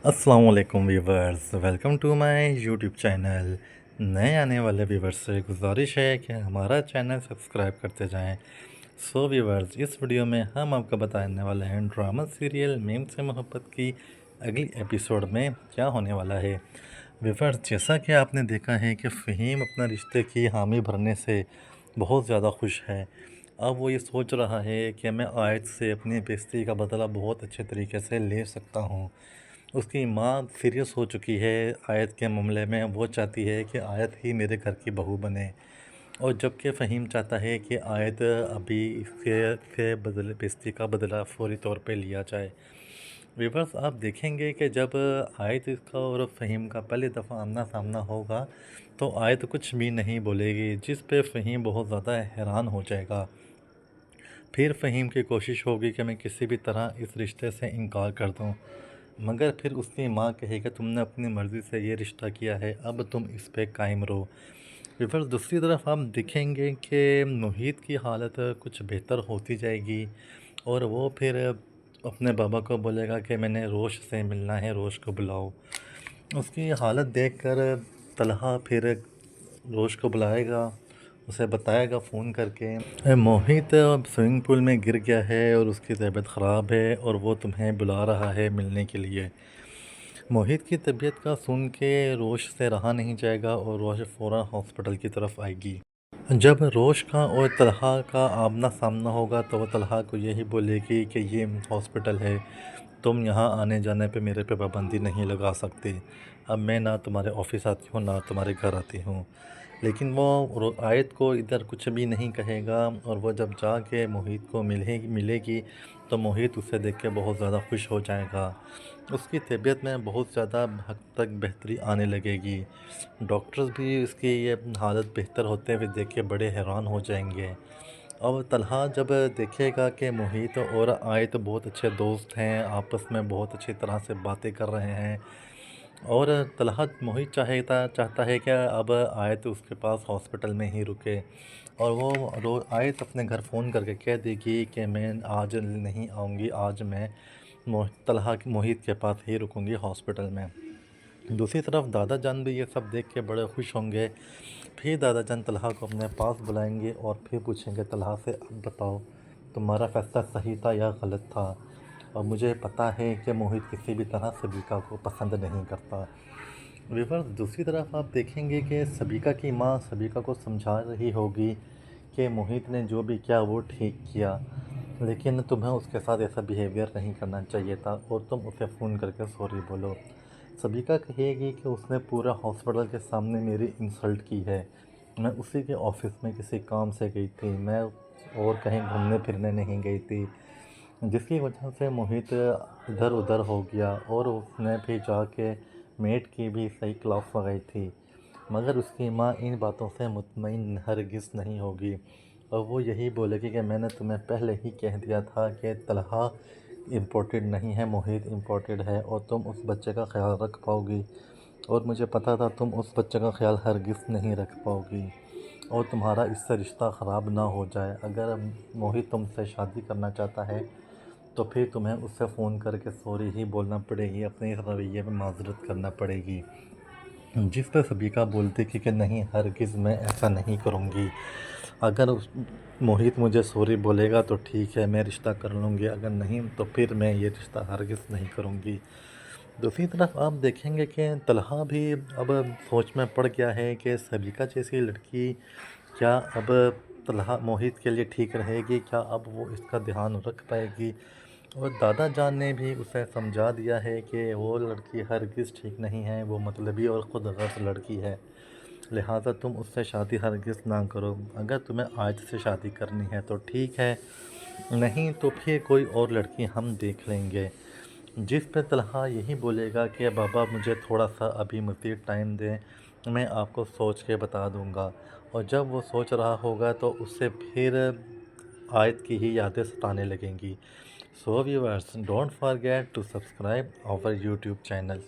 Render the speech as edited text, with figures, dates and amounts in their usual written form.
अस्सलाम वालेकुम viewers, welcome to my YouTube channel. नए आने वाले व्यूवर्स से गुजारिश है कि हमारा चैनल सब्सक्राइब करते जाएं। सो व्यूवर्स, इस वीडियो में हम आपको बताने वाले हैं ड्रामा सीरियल मेम से मोहब्बत की अगली एपिसोड में क्या होने वाला है। व्यूवर्स, जैसा कि आपने देखा है कि फ़हीम अपना रिश्ते की हामी भरने से बहुत ज़्यादा खुश है। अब वो ये सोच रहा है कि मैं आयत से अपनी बेइज्जती का बदला बहुत अच्छे तरीके से ले सकता हूँ। उसकी माँ सीरियस हो चुकी है आयत के मामले में। वो चाहती है कि आयत ही मेरे घर की बहू बने, और जबकि फ़हीम चाहता है कि आयत अभी इसके से बदले बेइज्जती का बदला फौरी तौर पे लिया जाए। व्यूअर्स, आप देखेंगे कि जब आयत इसका और फ़हीम का पहली दफ़ा आमना सामना होगा तो आयत कुछ भी नहीं बोलेगी, जिस पे फ़हीम बहुत ज़्यादा हैरान हो जाएगा। फिर फ़हीम की कोशिश होगी कि मैं किसी भी तरह इस रिश्ते से इनकार कर दूं, मगर फिर उसकी माँ कहेगी तुमने अपनी मर्ज़ी से ये रिश्ता किया है, अब तुम इस पे कायम रहो। फिर दूसरी तरफ आप देखेंगे कि मुहीत की हालत कुछ बेहतर होती जाएगी, और वो फिर अपने बाबा को बोलेगा कि मैंने रोश से मिलना है, रोश को बुलाओ। उसकी हालत देखकर तलहा फिर रोश को बुलाएगा, उसे बताएगा फ़ोन करके मोहित स्विमिंग पूल में गिर गया है और उसकी तबीयत ख़राब है और वो तुम्हें बुला रहा है मिलने के लिए। मोहित की तबीयत का सुन के रोश से रहा नहीं जाएगा और रोश फ़ौरन हॉस्पिटल की तरफ आएगी। जब रोश का और तलहा का आमना सामना होगा तो वो तलहा को यही बोलेगी कि ये हॉस्पिटल है, तुम यहाँ आने जाने पे मेरे पे पाबंदी नहीं लगा सकती। अब मैं ना तुम्हारे ऑफिस आती हूँ ना तुम्हारे घर आती हूँ। लेकिन वो आयत को इधर कुछ भी नहीं कहेगा, और वो जब जाके मोहित को मिलेगी तो मोहित उसे देख के बहुत ज़्यादा खुश हो जाएगा। उसकी तबीयत में बहुत ज़्यादा हद तक बेहतरी आने लगेगी। डॉक्टर्स भी इसकी ये हालत बेहतर होते हुए देख के बड़े हैरान हो जाएंगे। और तलहा जब देखेगा कि मोहित और आयत बहुत अच्छे दोस्त हैं, आपस में बहुत अच्छी तरह से बातें कर रहे हैं, और तलहा मोहित चाहता है कि अब आयत उसके पास हॉस्पिटल में ही रुके, और वो आयत अपने घर फ़ोन करके कह देगी कि मैं आज नहीं आऊँगी, आज मैं मोहित के पास ही रुकूँगी हॉस्पिटल में। दूसरी तरफ दादा जान भी ये सब देख के बड़े खुश होंगे। फिर दादा जान तलहा को अपने पास बुलाएंगे और फिर पूछेंगे तलहा से, अब बताओ तुम्हारा फैसला सही था या गलत था। और मुझे पता है कि मोहित किसी भी तरह सबिका को पसंद नहीं करता। रिवर्स दूसरी तरफ आप देखेंगे कि सबिका की माँ सबिका को समझा रही होगी कि मोहित ने जो भी किया वो ठीक किया, लेकिन तुम्हें उसके साथ ऐसा बिहेवियर नहीं करना चाहिए था, और तुम उसे फ़ोन करके सॉरी बोलो। सबिका कहेगी कि उसने पूरा हॉस्पिटल के सामने मेरी इंसल्ट की है। मैं उसी के ऑफिस में किसी काम से गई थी, मैं और कहीं घूमने फिरने नहीं गई थी, जिसकी वजह से मोहित इधर उधर हो गया, और उसने भी जाके मेट की भी सही क्लास लगाई थी। मगर उसकी माँ इन बातों से मुतमईन हरगिज़ नहीं होगी, और वो यही बोलेगी कि मैंने तुम्हें पहले ही कह दिया था कि तलहा इम्पोर्टेड नहीं है, मोहित इम्पोर्टेड है, और तुम उस बच्चे का ख्याल रख पाओगी, और मुझे पता था तुम उस बच्चे का ख्याल हरगिज़ नहीं रख पाओगी, और तुम्हारा इससे रिश्ता ख़राब ना हो जाए। अगर मोहित तुमसे शादी करना चाहता है तो फिर तुम्हें उससे फ़ोन करके सॉरी ही बोलना पड़ेगी, अपने इस रवैये में माजरत करना पड़ेगी। जिस पर सबिका बोलती कि नहीं, हरगिज़ मैं ऐसा नहीं करूँगी। अगर मोहित मुझे सॉरी बोलेगा तो ठीक है, मैं रिश्ता कर लूँगी, अगर नहीं तो फिर मैं ये रिश्ता हरगिज़ नहीं करूँगी। दूसरी तरफ आप देखेंगे कि तलहा भी अब सोच में पड़ गया है कि सबिका जैसी लड़की क्या अब तलहा मोहित के लिए ठीक रहेगी, क्या अब वो इसका ध्यान रख पाएगी। और दादा जान ने भी उसे समझा दिया है कि वो लड़की हरगिज़ ठीक नहीं है, वो मतलबी और ख़ुद गर्ज़ लड़की है, लिहाजा तुम उससे शादी हरगिज़ ना करो। अगर तुम्हें आज से शादी करनी है तो ठीक है, नहीं तो फिर कोई और लड़की हम देख लेंगे। जिस पे तलहा यही बोलेगा कि बाबा मुझे थोड़ा सा अभी मज़ीद टाइम दें, मैं आपको सोच के बता दूंगा। और जब वो सोच रहा होगा तो उससे फिर आयत की ही यादें सताने लगेंगी। So viewers, don't forget to subscribe our YouTube channel.